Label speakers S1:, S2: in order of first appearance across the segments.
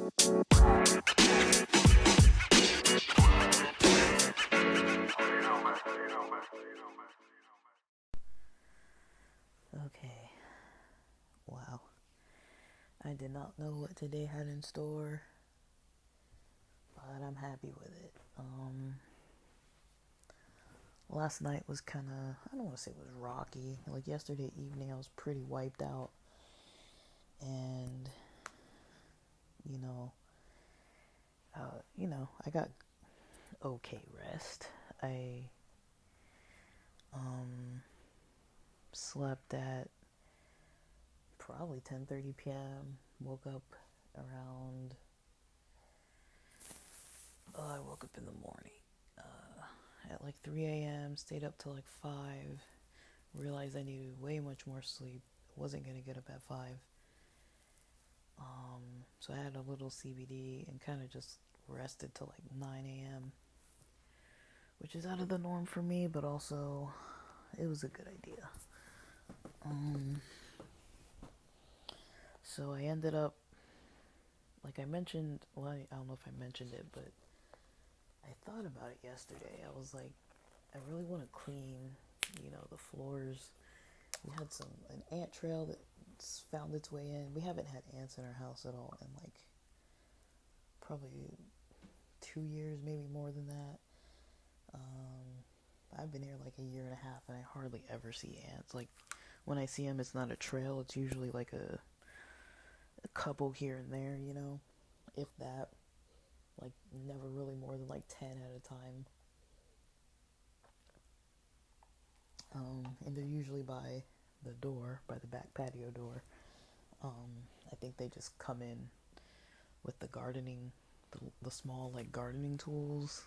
S1: Okay, wow. I did not know what today had in store, but I'm happy with it. Last night was kind of, I don't want to say it was rocky. Like yesterday evening, I was pretty wiped out, and you know, I got okay rest. I um slept at probably 10:30 p.m. Woke up around. Oh, I woke up in the morning at like 3 a.m. Stayed up till like 5. Realized I needed way much more sleep. Wasn't gonna get up at 5. So I had a little CBD and kind of just rested till like 9 a.m., which is out of the norm for me, but also it was a good idea. Um, so I ended up, like I mentioned, well, I don't know if I mentioned it, but I thought about it yesterday. I was like, I really want to clean, the floors. We had an ant trail that found its way in. We haven't had ants in our house at all in like probably 2 years, maybe more than that. I've been here like a year and a half, and I hardly ever see ants. Like when I see them, it's not a trail. It's usually like a couple here and there, if that. Like never really more than like 10 at a time. And they're usually by the door, by the back patio door. I think they just come in with the gardening, the small like gardening tools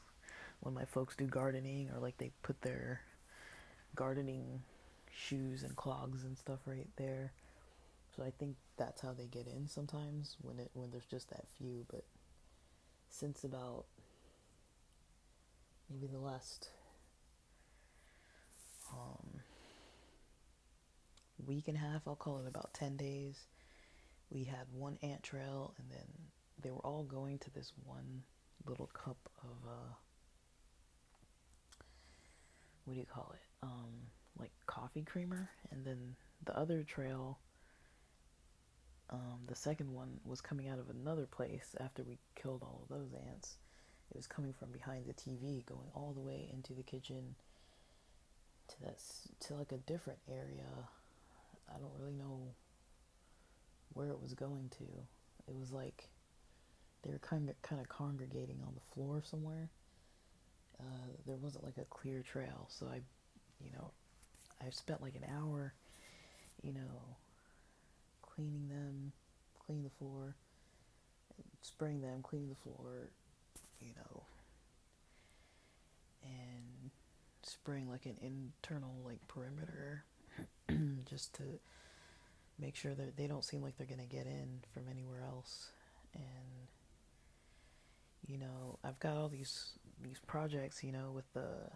S1: when my folks do gardening, or like they put their gardening shoes and clogs and stuff right there. So I think that's how they get in sometimes when there's just that few. But since about maybe the last um, week and a half, I'll call it about 10 days, we had one ant trail, and then they were all going to this one little cup of what do you call it? Like coffee creamer, and then the other trail, the second one was coming out of another place after we killed all of those ants. It was coming from behind the TV, going all the way into the kitchen to like a different area. I don't really know where it was going to. It was like they were kind of congregating on the floor somewhere. There wasn't like a clear trail, so you know, I spent like an hour, you know, cleaning them, cleaning the floor, spraying them, cleaning the floor, you know, and spraying like an internal like perimeter just to make sure that they don't seem like they're gonna get in from anywhere else. And I've got all these projects, with the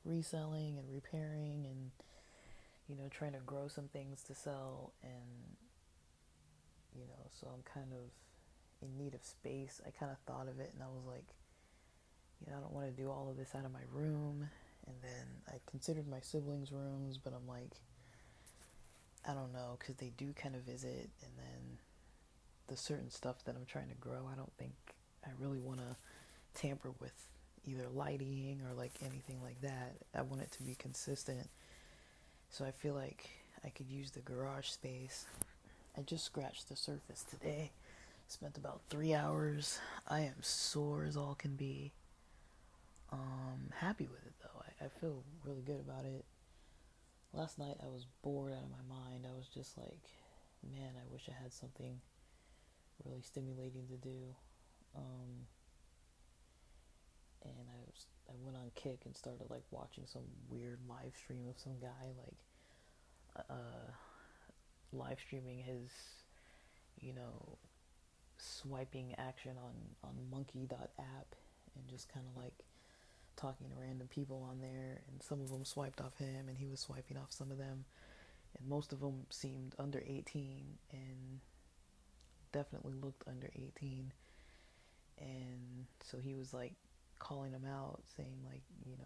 S1: reselling and repairing, and trying to grow some things to sell. And so I'm kind of in need of space. I kind of thought of it, and I was like, I don't want to do all of this out of my room. And then I considered my siblings' rooms, but I'm like, I don't know, because they do kind of visit, and then the certain stuff that I'm trying to grow, I don't think I really want to tamper with either lighting or like anything like that. I want it to be consistent. So I feel like I could use the garage space. I just scratched the surface today. Spent about 3 hours. I am sore as all can be. Happy with it though. I feel really good about it. Last night I was bored out of my mind. I was just like, man, I wish I had something really stimulating to do. Um, and I went on Kick and started like watching some weird live stream of some guy live streaming his you know swiping action on monkey.app, and just kind of like talking to random people on there, and some of them swiped off him and he was swiping off some of them, and most of them seemed under 18 and definitely looked under 18. And so he was like calling them out, saying like, you're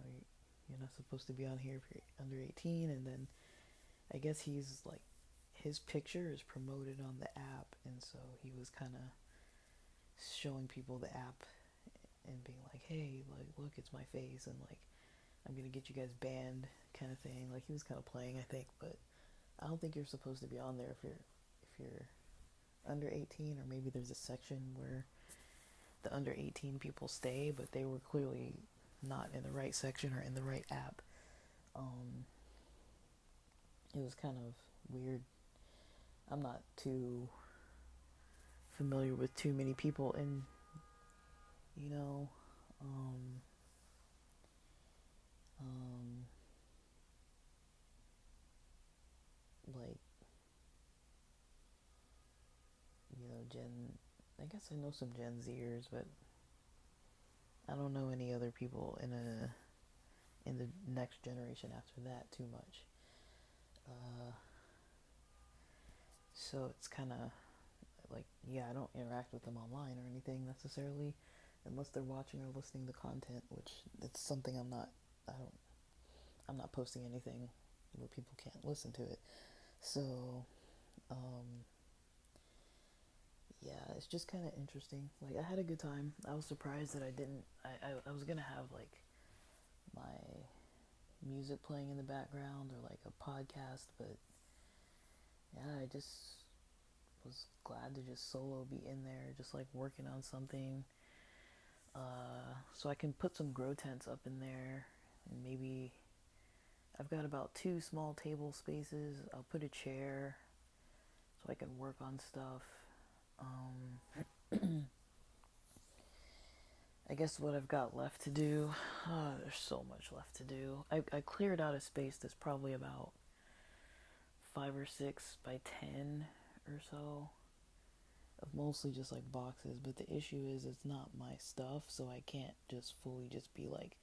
S1: not supposed to be on here if you're under 18. And then I guess he's like, his picture is promoted on the app, and so he was kind of showing people the app and being like, hey, like, look, it's my face, and like, I'm gonna get you guys banned, kind of thing. Like, he was kind of playing, I think, but I don't think you're supposed to be on there if you're under 18, or maybe there's a section where the under 18 people stay, but they were clearly not in the right section or in the right app. It was kind of weird. I'm not too familiar with too many people in, you know, um, um, like, I guess I know some Gen Zers, but I don't know any other people in the next generation after that too much. Uh, so it's kind of like, yeah, I don't interact with them online or anything necessarily, unless they're watching or listening to content, which it's something I don't, I'm not posting anything where people can't listen to it. So, um, yeah, it's just kind of interesting. Like, I had a good time. I was surprised that I didn't. I was gonna have like my music playing in the background or like a podcast, but yeah, I just was glad to just solo be in there, just like working on something. So I can put some grow tents up in there, and maybe I've got about 2 small table spaces. I'll put a chair so I can work on stuff. I guess what I've got left to do, there's so much left to do. I cleared out a space that's probably about 5 or 6 by 10 or so of mostly just like boxes, but the issue is it's not my stuff, so I can't just fully just be like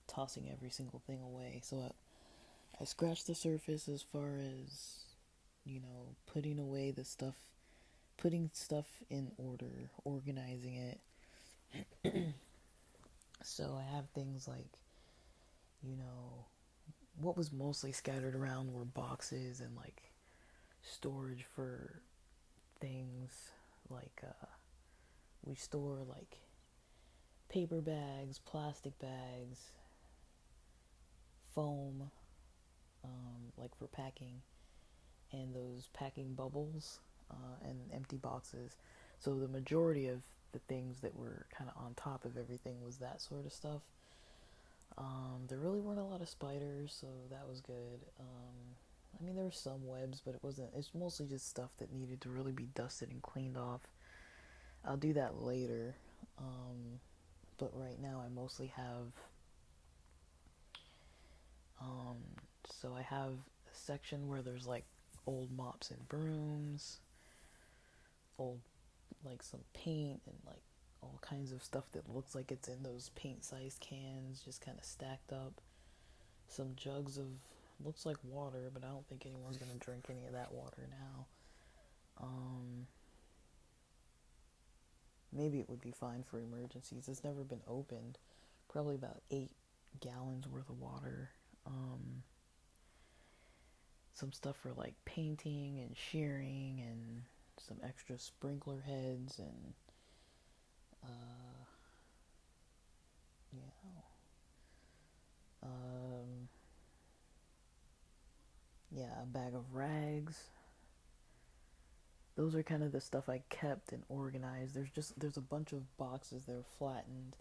S1: tossing every single thing away. So I scratched the surface as far as, putting away the stuff, putting stuff in order, organizing it. So I have things like, you know, what was mostly scattered around were boxes and like storage for things like we store like paper bags, plastic bags, foam, like for packing, and those packing bubbles, and empty boxes. So the majority of the things that were kind of on top of everything was that sort of stuff. There really weren't a lot of spiders, so that was good. I mean, there were some webs, but it's mostly just stuff that needed to really be dusted and cleaned off. I'll do that later. But right now I mostly have, um, so I have a section where there's like old mops and brooms, old, like some paint and like all kinds of stuff that looks like it's in those paint sized cans just kind of stacked up. Some jugs of, looks like water, but I don't think anyone's gonna drink any of that water now. Um, Maybe it would be fine for emergencies. It's never been opened. Probably about 8 gallons worth of water. Some stuff for like painting and shearing, and some extra sprinkler heads, and uh, yeah, um, yeah, a bag of rags. Those are kind of the stuff I kept and organized. There's a bunch of boxes that are flattened.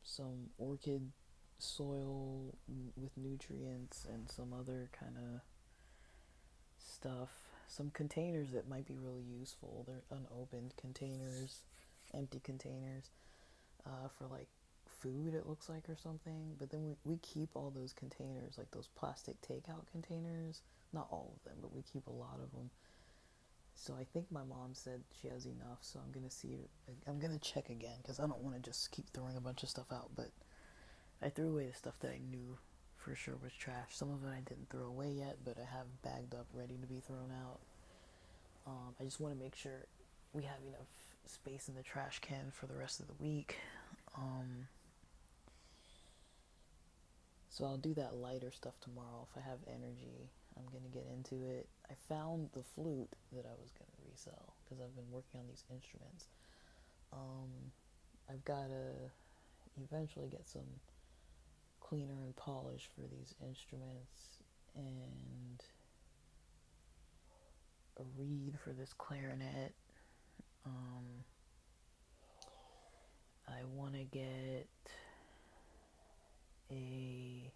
S1: Some orchid soil with nutrients and some other kind of stuff. Some containers that might be really useful. They're unopened containers, empty containers, for like food, it looks like, or something. But then we keep all those containers, like those plastic takeout containers. Not all of them, but we keep a lot of them. So I think my mom said she has enough, so I'm gonna see. I'm gonna check again because I don't want to just keep throwing a bunch of stuff out. But I threw away the stuff that I knew for sure was trash. Some of it I didn't throw away yet, but I have bagged up, ready to be thrown out. I just want to make sure we have enough space in the trash can for the rest of the week. So I'll do that lighter stuff tomorrow. If I have energy, I'm gonna get into it. I found the flute that I was gonna resell because I've been working on these instruments. I've gotta eventually get some cleaner and polish for these instruments and a reed for this clarinet. I want to get a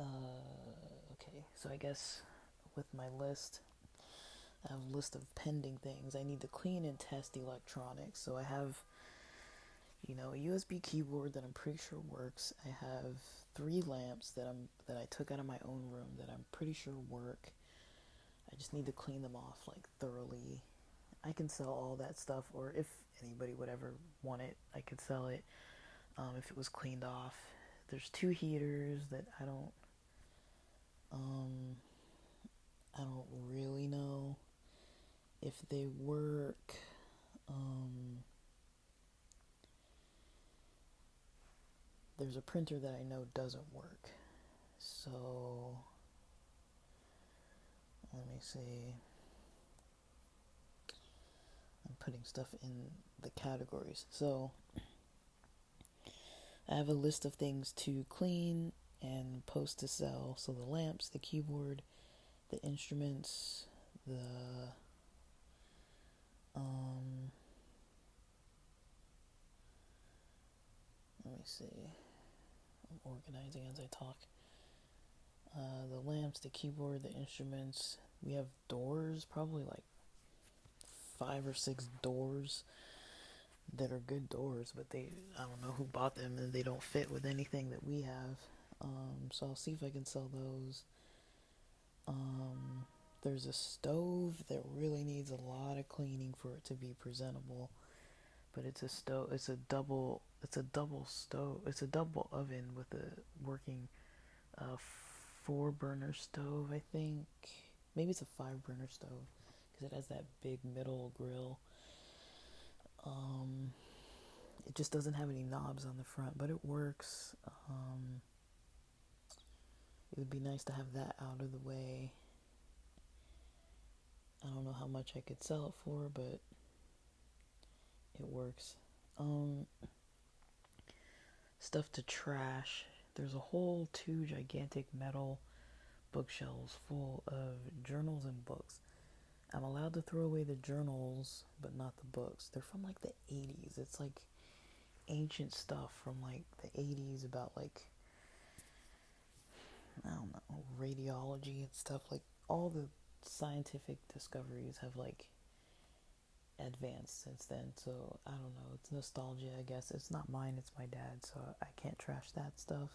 S1: okay, so I guess with my list, I have a list of pending things. I need to clean and test electronics. So I have, a USB keyboard that I'm pretty sure works. I have 3 lamps that I took out of my own room that I'm pretty sure work. I just need to clean them off like thoroughly. I can sell all that stuff, or if anybody would ever want it, I could sell it if it was cleaned off. There's 2 heaters that I don't really know if they work. There's a printer that I know doesn't work. So let me see. I'm putting stuff in the categories. So I have a list of things to clean and post to sell. So the lamps, the keyboard, the instruments, the let me see. I'm organizing as I talk. The lamps, the keyboard, the instruments. We have doors, probably like 5 or 6 doors that are good doors, but I don't know who bought them and they don't fit with anything that we have. So I'll see if I can sell those. There's a stove that really needs a lot of cleaning for it to be presentable, but it's a stove. It's a double stove. It's a double oven with a working 4-burner stove, I think. Maybe it's a 5-burner stove because it has that big middle grill. It just doesn't have any knobs on the front, but it works. It would be nice to have that out of the way. I don't know how much I could sell it for, but it works. Stuff to trash. There's a whole 2 gigantic metal bookshelves full of journals and books. I'm allowed to throw away the journals, but not the books. They're from like the 80s. It's like ancient stuff from like the 80s about like, I don't know, radiology and stuff. Like all the scientific discoveries have like advanced since then. So I don't know. It's nostalgia, I guess. It's not mine. It's my dad's. So I can't trash that stuff.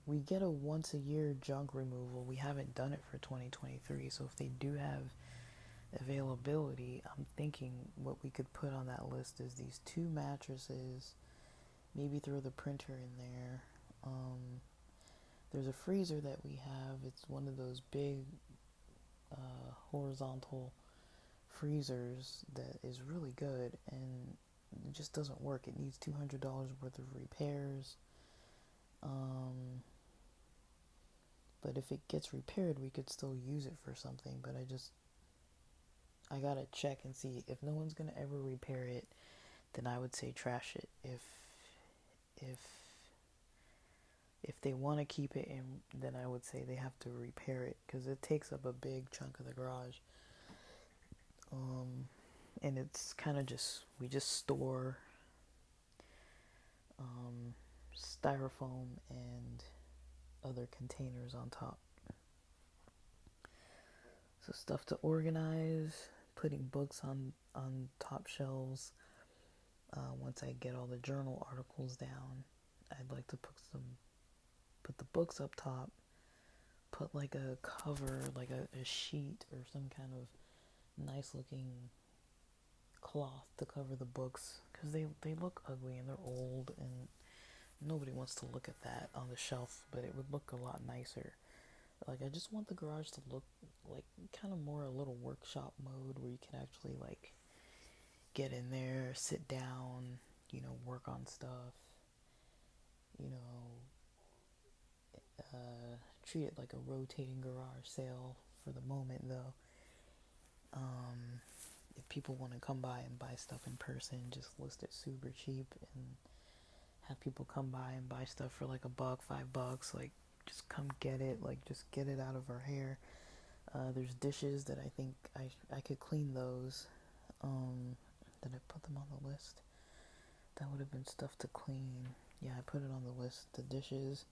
S1: We get a once a year junk removal. We haven't done it for 2023. So if they do have availability, I'm thinking what we could put on that list is these 2 mattresses. Maybe throw the printer in there. There's a freezer that we have. It's one of those big horizontal freezers that is really good, and it just doesn't work. It needs $200 worth of repairs. But if it gets repaired, we could still use it for something. But I gotta check and see. If no one's gonna ever repair it, then I would say trash it. If they want to keep it in, then I would say they have to repair it because it takes up a big chunk of the garage. And it's kind of we just store styrofoam and other containers on top. So stuff to organize, putting books on top shelves. Once I get all the journal articles down, I'd like to put the books up top, put like a cover, like a sheet or some kind of nice looking cloth to cover the books because they look ugly and they're old, and nobody wants to look at that on the shelf, but it would look a lot nicer. Like, I just want the garage to look like kind of more a little workshop mode where you can actually like get in there, sit down, work on stuff, you know, treat it like a rotating garage sale for the moment though. Um, if people want to come by and buy stuff in person, just list it super cheap and have people come by and buy stuff for like $1, $5. Like, just come get it. Like, just get it out of our hair. There's dishes that I think I could clean those. Did I put them on the list? That would have been stuff to clean. Yeah, I put it on the list. The dishes.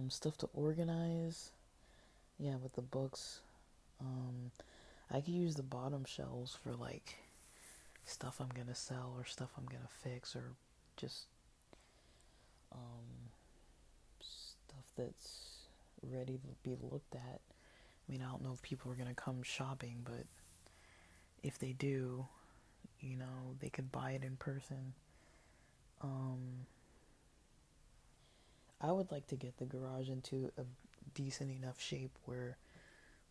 S1: Stuff to organize. Yeah, with the books. I could use the bottom shelves for like stuff I'm gonna sell or stuff I'm gonna fix or just stuff that's ready to be looked at. I mean, I don't know if people are gonna come shopping, but if they do, they could buy it in person. Um, I would like to get the garage into a decent enough shape where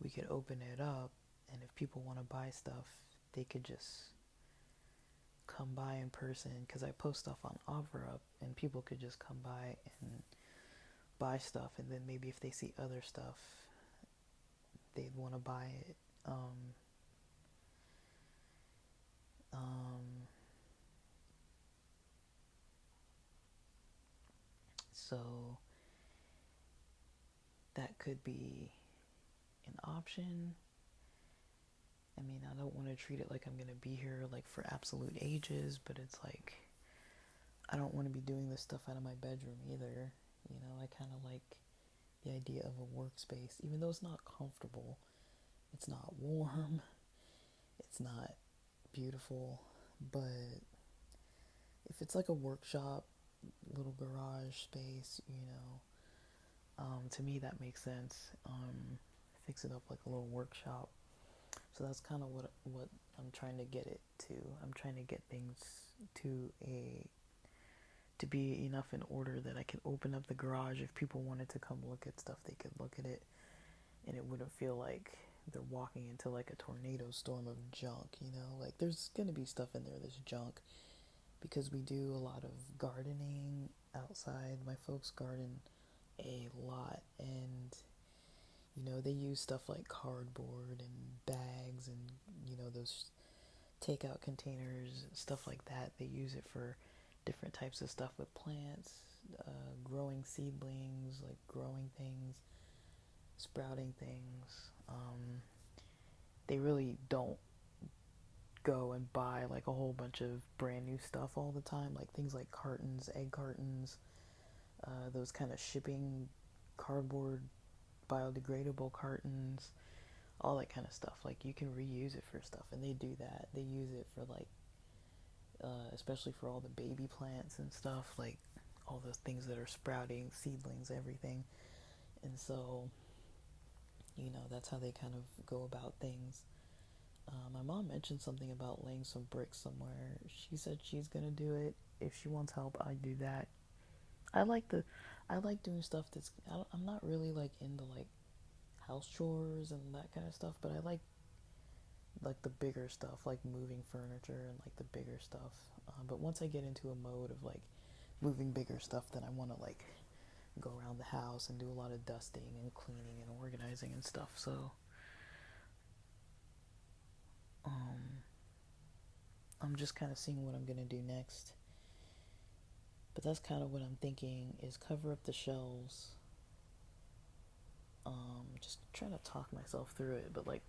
S1: we could open it up, and if people want to buy stuff, they could just come by in person. Because I post stuff on OfferUp, and people could just come by and buy stuff, and then maybe if they see other stuff, they'd want to buy it. So that could be an option. I mean, I don't want to treat it like I'm gonna be here like for absolute ages, but it's like I don't want to be doing this stuff out of my bedroom either. I kind of like the idea of a workspace, even though it's not comfortable, it's not warm, it's not beautiful, but if it's like a workshop, little garage space, to me that makes sense. Fix it up like a little workshop. So that's kind of what I'm trying to get it to. I'm trying to get things to to be enough in order that I could open up the garage. If people wanted to come look at stuff, they could look at it, and it wouldn't feel like they're walking into like a tornado storm of junk. Like there's gonna be stuff in there that's junk because we do a lot of gardening outside. My folks garden a lot, and they use stuff like cardboard and bags and those takeout containers, stuff like that. They use it for different types of stuff with plants, growing seedlings, like growing things, sprouting things. They really don't go and buy like a whole bunch of brand new stuff all the time, like things like cartons, egg cartons, those kind of shipping cardboard biodegradable cartons, all that kind of stuff. Like you can reuse it for stuff, and they do that. They use it for like especially for all the baby plants and stuff, like all the things that are sprouting, seedlings, everything. And so, that's how they kind of go about things. My mom mentioned something about laying some bricks somewhere. She said she's gonna do it. If she wants help, I do that. I like the, I like doing stuff that's. I'm not really like into like house chores and that kind of stuff, but I like the bigger stuff, like moving furniture and like the bigger stuff. But once I get into a mode of like moving bigger stuff, then I want to like go around the house and do a lot of dusting and cleaning and organizing and stuff. So I'm just kind of seeing what I'm gonna do next. But that's kind of what I'm thinking is cover up the shelves. Just trying to talk myself through it, but like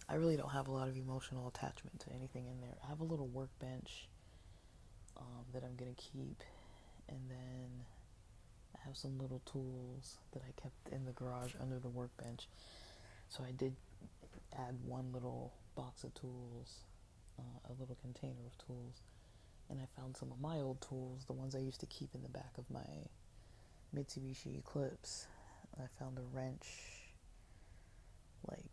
S1: I really don't have a lot of emotional attachment to anything in there. I have a little workbench that I'm gonna keep, and then I have some little tools that I kept in the garage under the workbench. So I did add one little box of tools, a little container of tools, and I found some of my old tools, the ones I used to keep in the back of my Mitsubishi Eclipse. I found a wrench, like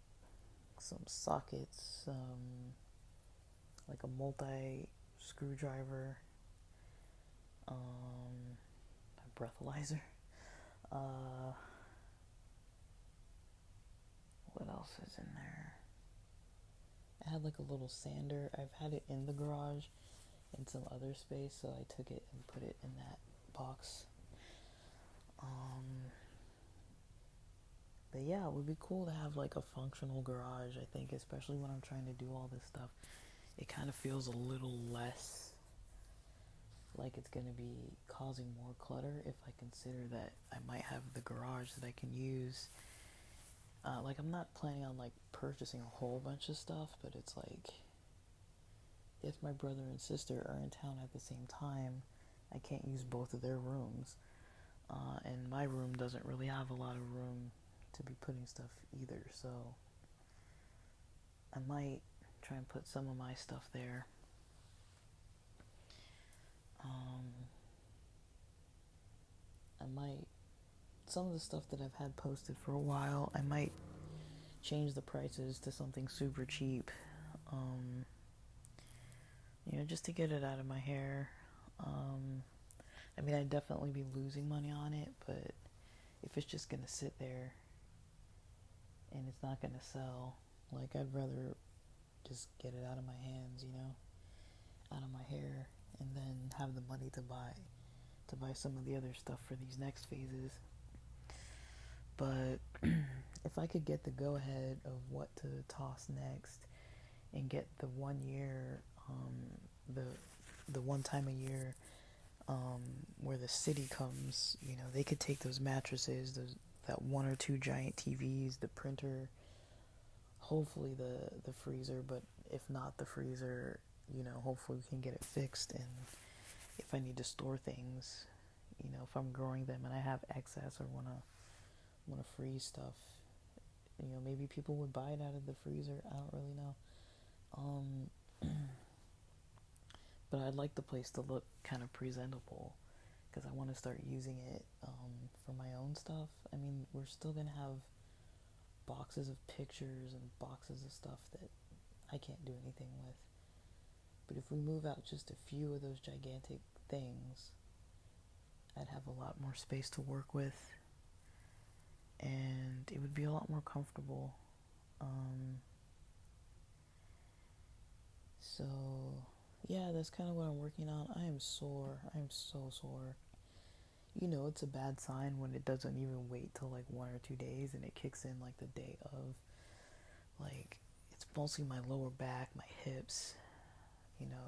S1: some sockets, like a multi screwdriver, My breathalyzer. Uh, what else is in there? I had like a little sander. I've had it in the garage in some other space, so I took it and put it in that box. But yeah, it would be cool to have like a functional garage, I think, especially when I'm trying to do all this stuff. It kind of feels a little less like it's going to be causing more clutter if I consider that I might have the garage that I can use. Like, I'm not planning on like purchasing a whole bunch of stuff, but it's like if my brother and sister are in town at the same time, I can't use both of their rooms. And my room doesn't really have a lot of room to be putting stuff either, so I might try and put some of my stuff there. I might, some of the stuff that I've had posted for a while, I might change the prices to something super cheap, just to get it out of my hair. I mean, I'd definitely be losing money on it, but if it's just gonna sit there and it's not gonna sell, like, I'd rather just get it out of my hands, out of my hair, and then have the money to buy some of the other stuff for these next phases. But if I could get the go ahead of what to toss next and get the 1 year, the one time a year, where the city comes, they could take those mattresses, that one or two giant TVs, the printer, hopefully the freezer, but if not the freezer, hopefully we can get it fixed. And if I need to store things, if I'm growing them and I have excess or wanna freeze stuff, maybe people would buy it out of the freezer. I don't really know. But I'd like the place to look kind of presentable because I want to start using it for my own stuff. I mean, we're still gonna have boxes of pictures and boxes of stuff that I can't do anything with. But if we move out just a few of those gigantic things, I'd have a lot more space to work with, and it would be a lot more comfortable. So, yeah, that's kind of what I'm working on. I am sore. I am so sore. It's a bad sign when it doesn't even wait till like 1 or 2 days and it kicks in like the day of. Like, it's mostly my lower back, my hips.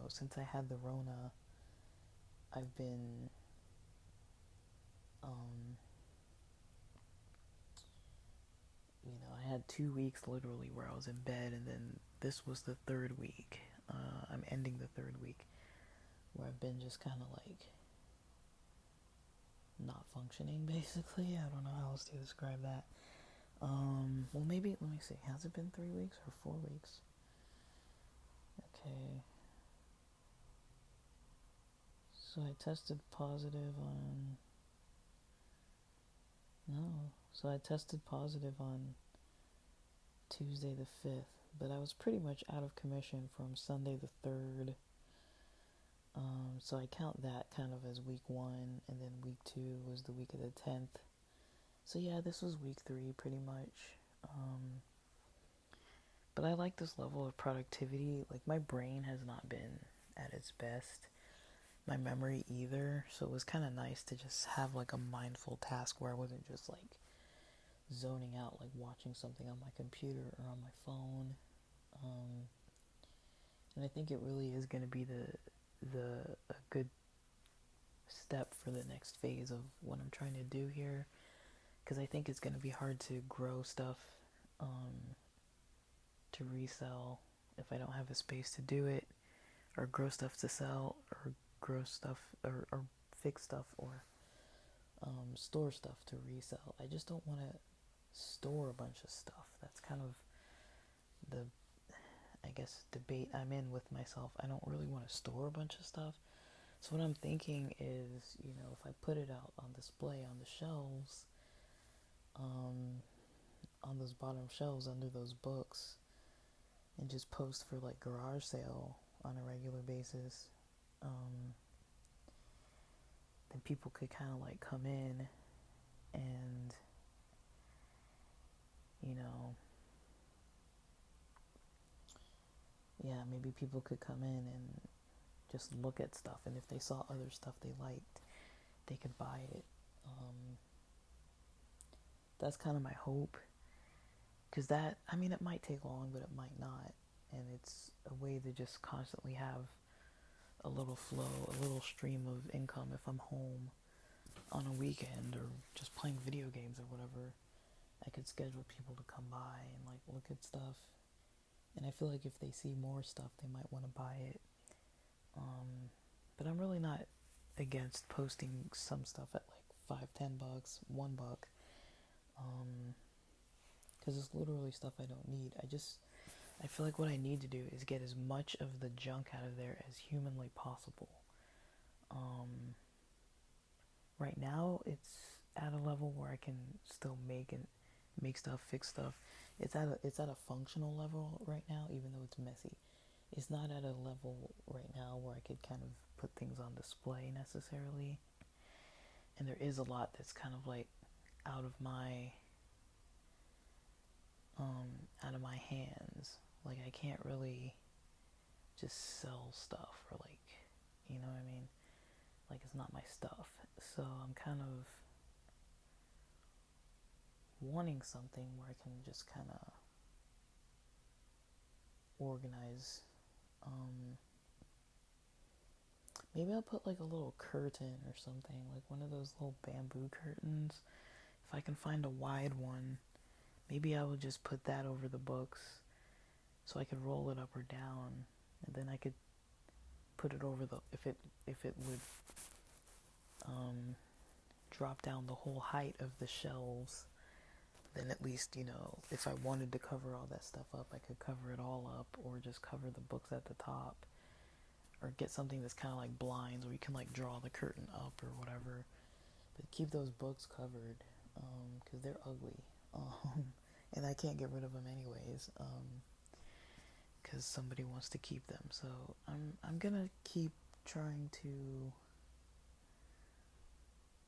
S1: Since I had the Rona, I've been, I had 2 weeks literally where I was in bed, and then this was the third week. I'm ending the third week where I've been just kind of like not functioning, basically. I don't know how else to describe that. Well, maybe, let me see, has it been 3 weeks or 4 weeks? Okay. So I tested positive on, no, so I tested positive on Tuesday the 5th, but I was pretty much out of commission from Sunday the 3rd. So I count that kind of as week 1, and then week 2 was the week of the 10th. So yeah, this was week 3 pretty much. But I like this level of productivity. Like, my brain has not been at its best. My memory either. So it was kind of nice to just have like a mindful task where I wasn't just like zoning out, like watching something on my computer or on my phone. And I think it really is going to be a good step for the next phase of what I'm trying to do here, because I think it's going to be hard to grow stuff to resell if I don't have a space to do it, or grow stuff to sell, or grow stuff or fix stuff, or store stuff to resell. I just don't want to store a bunch of stuff. That's kind of the, I guess, debate I'm in with myself. I don't really want to store a bunch of stuff. So what I'm thinking is, if I put it out on display on the shelves, on those bottom shelves under those books, and just post for like garage sale on a regular basis, then people could kind of like come in and, you know, yeah, maybe people could come in and just look at stuff, and if they saw other stuff they liked, they could buy it. That's kind of my hope, because that, I mean, it might take long, but it might not, and it's a way to just constantly have a little flow, a little stream of income if I'm home on a weekend or just playing video games or whatever. I could schedule people to come by and like look at stuff, and I feel like if they see more stuff, they might want to buy it. But I'm really not against posting some stuff at like $5, $10, $1, because it's literally stuff I don't need. I feel like what I need to do is get as much of the junk out of there as humanly possible. Right now, it's at a level where I can still make stuff, fix stuff. It's at a functional level right now, even though it's messy. It's not at a level right now where I could kind of put things on display necessarily. And there is a lot that's kind of like out of my hands. Like, I can't really just sell stuff, or like, you know what I mean? Like, it's not my stuff. So I'm kind of wanting something where I can just kind of organize. Maybe I'll put like a little curtain or something, like one of those little bamboo curtains. If I can find a wide one, maybe I will just put that over the books so I could roll it up or down, and then I could put it over the, if it would drop down the whole height of the shelves, then at least, you know, if I wanted to cover all that stuff up, I could cover it all up, or just cover the books at the top, or get something that's kind of like blinds where you can like draw the curtain up or whatever, but keep those books covered, because they're ugly, and I can't get rid of them anyways, because somebody wants to keep them. So I'm gonna keep trying to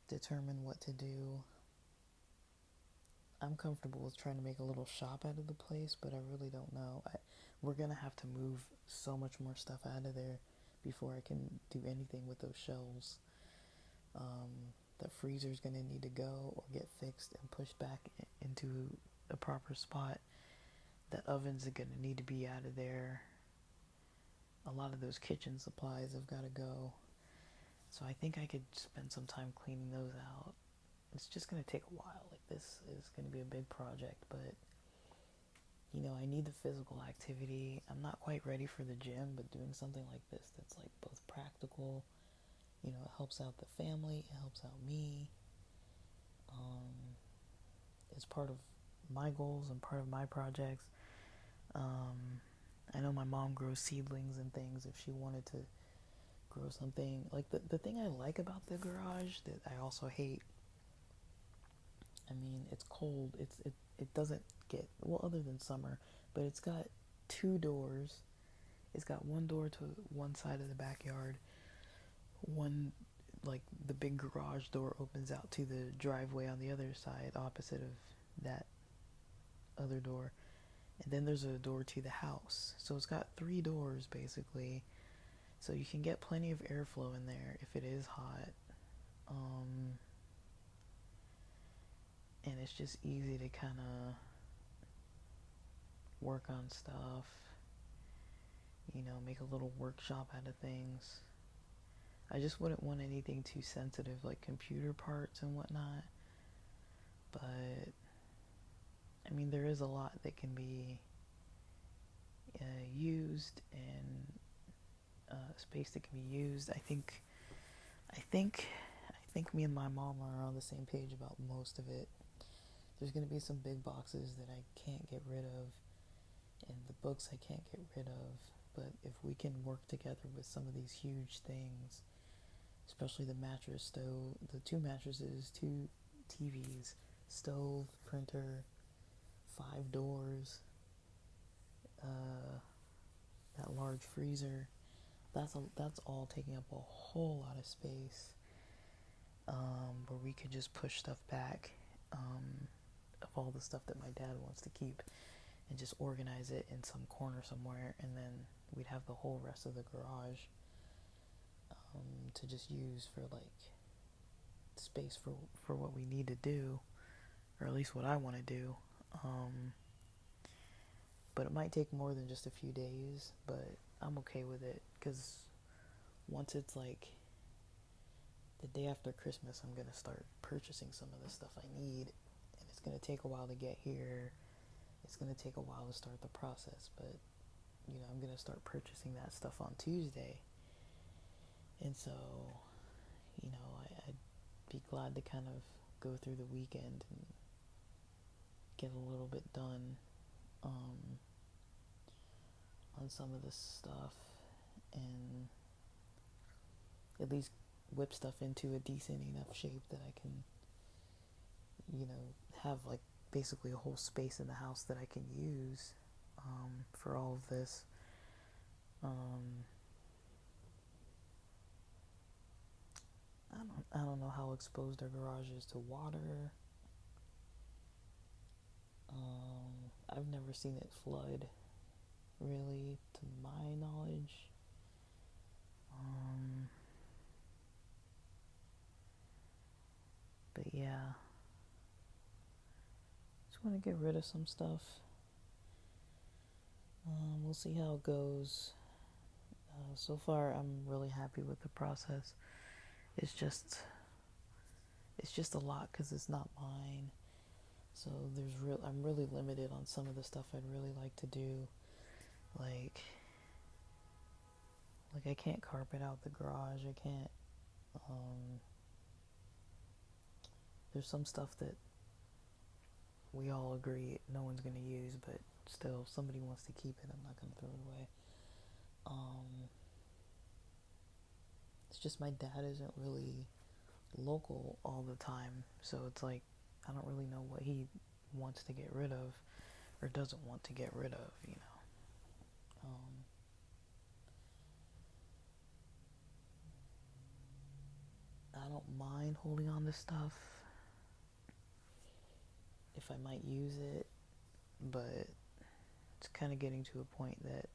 S1: determine what to do. I'm comfortable with trying to make a little shop out of the place, but I really don't know. We're gonna have to move so much more stuff out of there before I can do anything with those shelves. The freezer's gonna need to go or get fixed and pushed back into a proper spot. The ovens are gonna need to be out of there. A lot of those kitchen supplies have got to go. So I think I could spend some time cleaning those out. It's just going to take a while. Like, this is going to be a big project, but, you know, I need the physical activity. I'm not quite ready for the gym, but doing something like this that's like both practical, you know, it helps out the family, it helps out me. It's part of my goals and part of my projects. I know my mom grows seedlings and things. If she wanted to grow something, like the thing I like about the garage that I also hate, I mean, it's cold. It doesn't get, well, other than summer, but it's got 2 doors. It's got one door to one side of the backyard. One, like, the big garage door opens out to the driveway on the other side, opposite of that other door. And then there's a door to the house. So it's got 3 doors, basically. So you can get plenty of airflow in there if it is hot. And it's just easy to kind of work on stuff, you know, make a little workshop out of things. I just wouldn't want anything too sensitive, like computer parts and whatnot. But, I mean, there is a lot that can be used, and space that can be used. I think me and my mom are on the same page about most of it. There's going to be some big boxes that I can't get rid of, and the books I can't get rid of. But if we can work together with some of these huge things, especially the mattress, stove, the 2 mattresses, 2 TVs, stove, printer, 5 doors, that large freezer, that's all taking up a whole lot of space. where we could just push stuff back, of all the stuff that my dad wants to keep, and just organize it in some corner somewhere, and then we'd have the whole rest of the garage to just use for like space for what we need to do, or at least what I want to do. But it might take more than just a few days, but I'm okay with it, because once it's like the day after Christmas, I'm gonna start purchasing some of the stuff I need, and it's gonna take a while to get here. It's gonna take a while to start the process, but I'm gonna start purchasing that stuff on Tuesday, and so I'd be glad to kind of go through the weekend and get a little bit done on some of this stuff, and at least whip stuff into a decent enough shape that I can, have like basically a whole space in the house that I can use for all of this. I don't know how exposed our garage is to water. I've never seen it flood, really, to my knowledge. But yeah, just want to get rid of some stuff. We'll see how it goes. So far, I'm really happy with the process. It's just a lot because it's not mine. So I'm really limited on some of the stuff I'd really like to do. Like I can't carpet out the garage. I can't. There's some stuff that we all agree no one's gonna use, but still, if somebody wants to keep it, I'm not gonna throw it away. It's just my dad isn't really local all the time, so it's like I don't really know what he wants to get rid of or doesn't want to get rid of. I don't mind holding on to stuff if I might use it, but it's kind of getting to a point that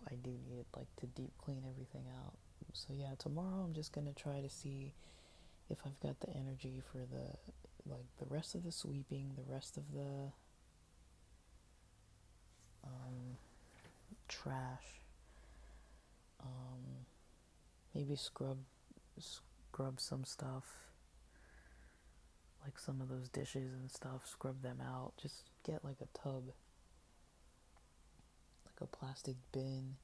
S1: I do need like to deep clean everything out. So yeah, tomorrow I'm just gonna try to see if I've got the energy for the rest of the sweeping, the rest of the trash. Maybe scrub some stuff, like some of those dishes and stuff. Scrub them out. Just get like a tub, like a plastic bin,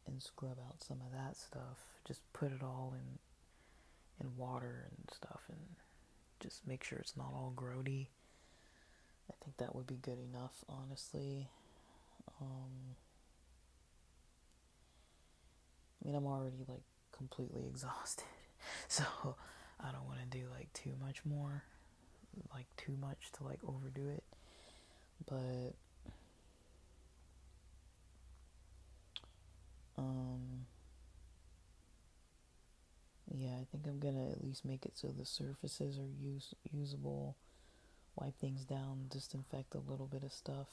S1: and scrub out some of that stuff. Just put it all in water and stuff, and just make sure it's not all grody. I think that would be good enough, honestly. I'm already like completely exhausted, so I don't want to do like too much more, like too much to like overdo it. But yeah, I think I'm gonna at least make it so the surfaces are usable. Wipe things down, disinfect a little bit of stuff.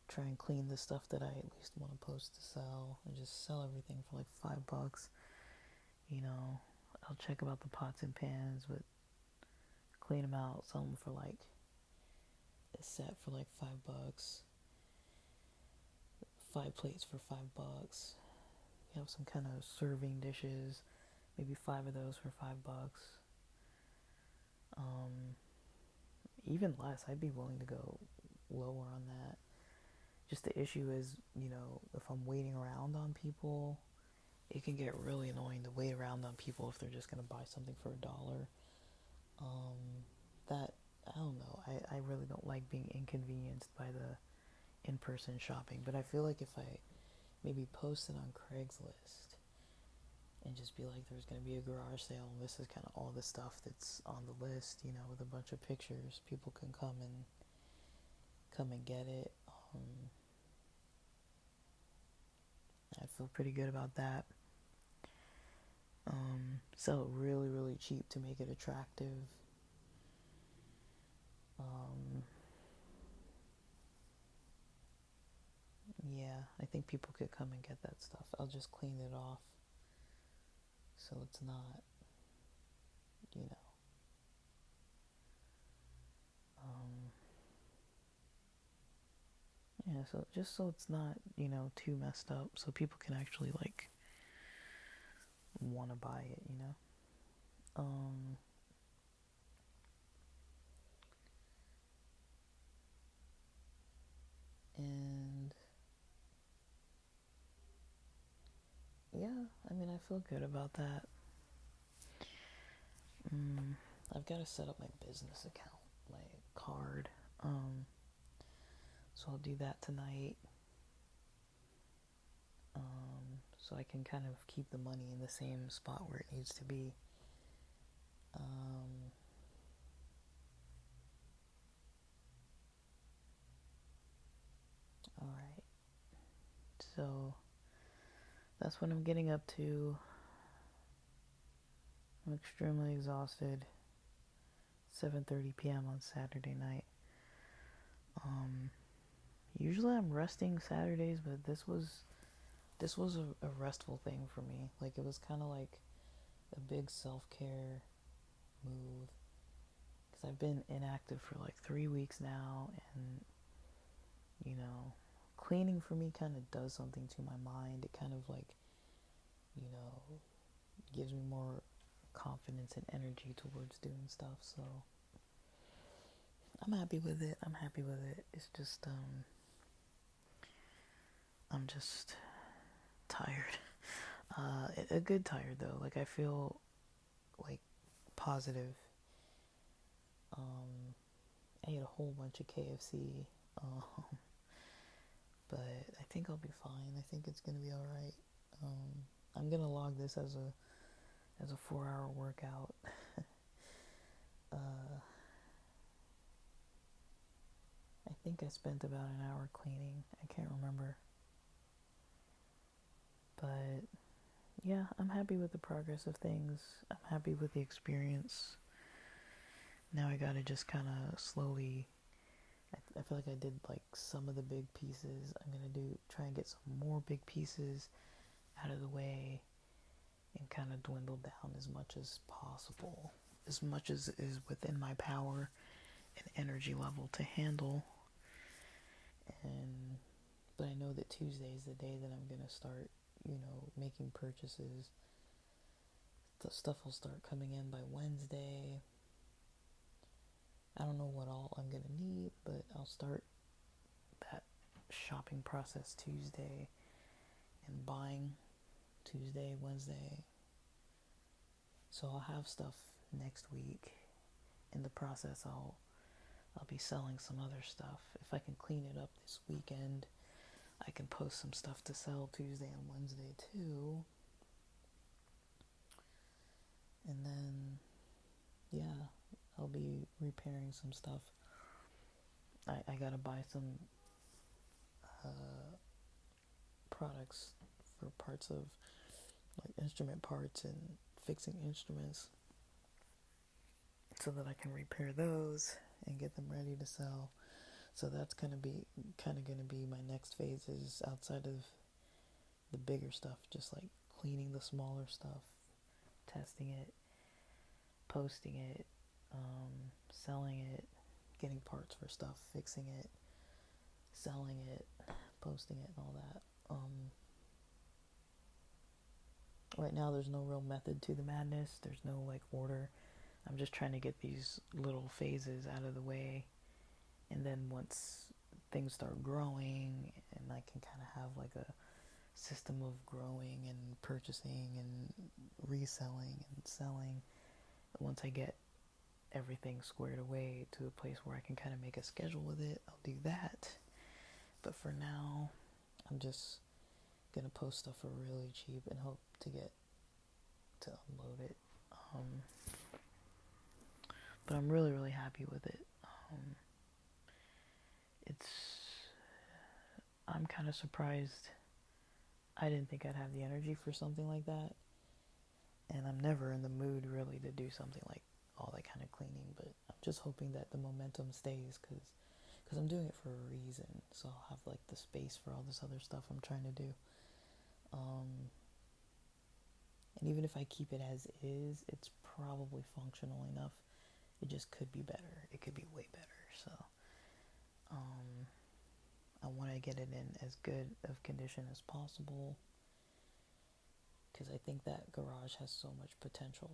S1: Try and clean the stuff that I at least want to post to sell, and just sell everything for like $5. I'll check about the pots and pans, but clean them out, sell them for like a set for like $5. 5 plates for $5. You have some kind of serving dishes, maybe 5 of those for $5. Even less, I'd be willing to go lower on that. Just the issue is, if I'm waiting around on people, it can get really annoying to wait around on people if they're just going to buy something for $1. That, I don't know, I really don't like being inconvenienced by the in-person shopping, but I feel like if I maybe post it on Craigslist and just be like, there's going to be a garage sale, and this is kind of all the stuff that's on the list, with a bunch of pictures, people can come and get it. I feel pretty good about that. sell it really, really cheap to make it attractive. Um, yeah, I think people could come and get that stuff. I'll just clean it off so it's not, you know, um, yeah, so just so it's not, too messed up so people can actually, like, want to buy it. Um, and yeah, I mean, I feel good about that. Mm, I've got to set up my business account, my card. Um, so I'll do that tonight. So I can kind of keep the money in the same spot where it needs to be. Um, all right. So that's what I'm getting up to. I'm extremely exhausted. 7:30 p.m. on Saturday night. Um, Usually I'm resting Saturdays, but this was a restful thing for me. Like it was kind of like a big self-care move because I've been inactive for like 3 weeks now, and you know, cleaning for me kind of does something to my mind. It kind of like, you know, gives me more confidence and energy towards doing stuff. So I'm happy with it. I'm happy with it. It's just I'm just tired. A good tired though. Like I feel like positive. Um, I ate a whole bunch of KFC. Um, but I think I'll be fine. I think it's gonna be all right. I'm gonna log this as a 4-hour workout. uh, I think I spent about an hour cleaning. I can't remember, but yeah, I'm happy with the progress of things. I'm happy with the experience. Now I gotta just kind of slowly. I feel like I did like some of the big pieces. I'm gonna try and get some more big pieces out of the way and kind of dwindle down as much as possible, as much as is within my power and energy level to handle. And but I know that Tuesday is the day that I'm gonna start, making purchases. The stuff will start coming in by Wednesday. I don't know what all I'm gonna need, but I'll start that shopping process Tuesday and buying Tuesday, Wednesday. So I'll have stuff next week. In the process, I'll be selling some other stuff. If I can clean it up this weekend, I can post some stuff to sell Tuesday and Wednesday too. And then, yeah, I'll be repairing some stuff. I gotta buy some uh, products for parts of like instrument parts and fixing instruments so that I can repair those and get them ready to sell. So that's gonna be my next phase is outside of the bigger stuff, just like cleaning the smaller stuff, testing it, posting it, selling it, getting parts for stuff, fixing it, selling it, posting it, and all that. Right now, there's no real method to the madness. There's no like order. I'm just trying to get these little phases out of the way, and then once things start growing, and I can kind of have like a system of growing and purchasing and reselling and selling. Once I get everything squared away to a place where I can kind of make a schedule with it, I'll do that. But for now, I'm just gonna post stuff for really cheap and hope to get to unload it. Um, but I'm really, really happy with it. Um, it's I'm kind of surprised. I didn't think I'd have the energy for something like that. and I'm never in the mood really to do something like all that kind of cleaning, but I'm just hoping that the momentum stays because I'm doing it for a reason, so I'll have like the space for all this other stuff I'm trying to do. Um, and even if I keep it as is, it's probably functional enough. It just could be better. It could be way better. So um, I want to get it in as good of condition as possible because I think that garage has so much potential.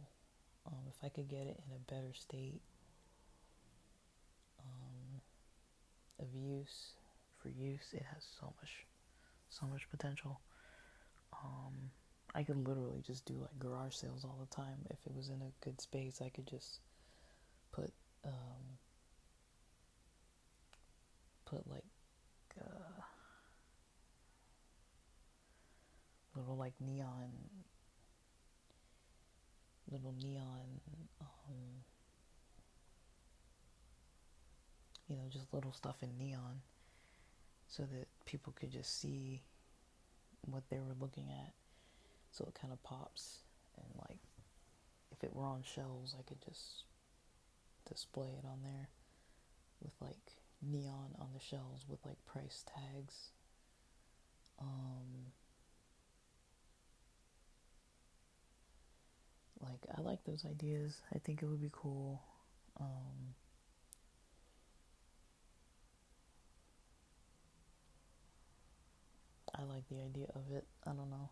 S1: If I could get it in a better state um, of use, for use, it has so much potential. Um, I could literally just do like garage sales all the time. If it was in a good space, I could just put put like uh, little like neon, um, just little stuff in neon, so that people could just see what they were looking at. So it kind of pops, and like if it were on shelves, I could just display it on there with like neon on the shelves with like price tags. Like I like those ideas. I think it would be cool. Um, I like the idea of it. I don't know,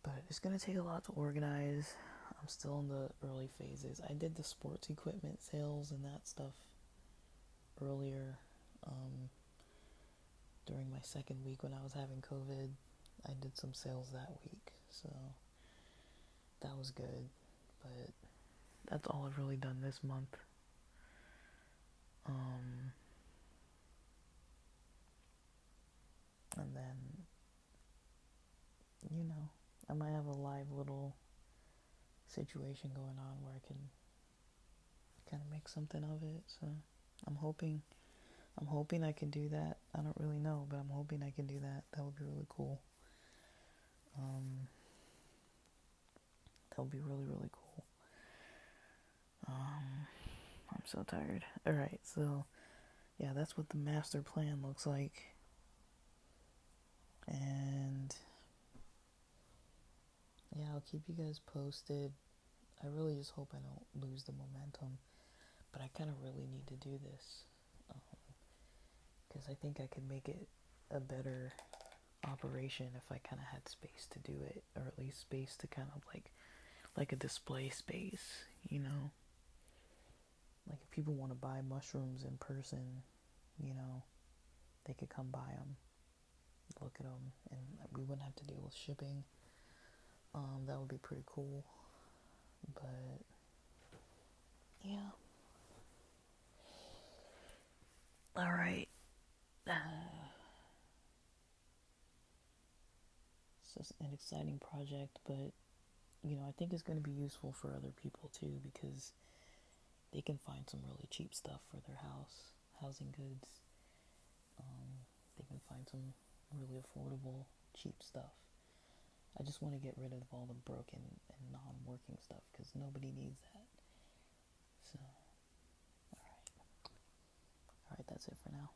S1: but it's gonna take a lot to organize. I'm still in the early phases. I did the sports equipment sales and that stuff earlier um, during my second week when I was having COVID. I did some sales that week, so that was good. But that's all I've really done this month. Um, and then, I might have a live little situation going on where I can kind of make something of it. So I'm hoping I can do that. I don't really know, but I'm hoping I can do that. That would be really cool. Um, that would be really, really cool. I'm so tired. Alright, so yeah, that's what the master plan looks like. And yeah, I'll keep you guys posted. I really just hope I don't lose the momentum, but I kind of really need to do this because I think I could make it a better operation if I kind of had space to do it, or at least space to kind of like a display space, like if people want to buy mushrooms in person, they could come buy them, look at them, and we wouldn't have to deal with shipping. That would be pretty cool. But yeah. All right. It's just an exciting project, but I think it's going to be useful for other people too because they can find some really cheap stuff for their housing goods. They can find some really affordable, cheap stuff. I just want to get rid of all the broken and non-working stuff because nobody needs that. So, alright, that's it for now.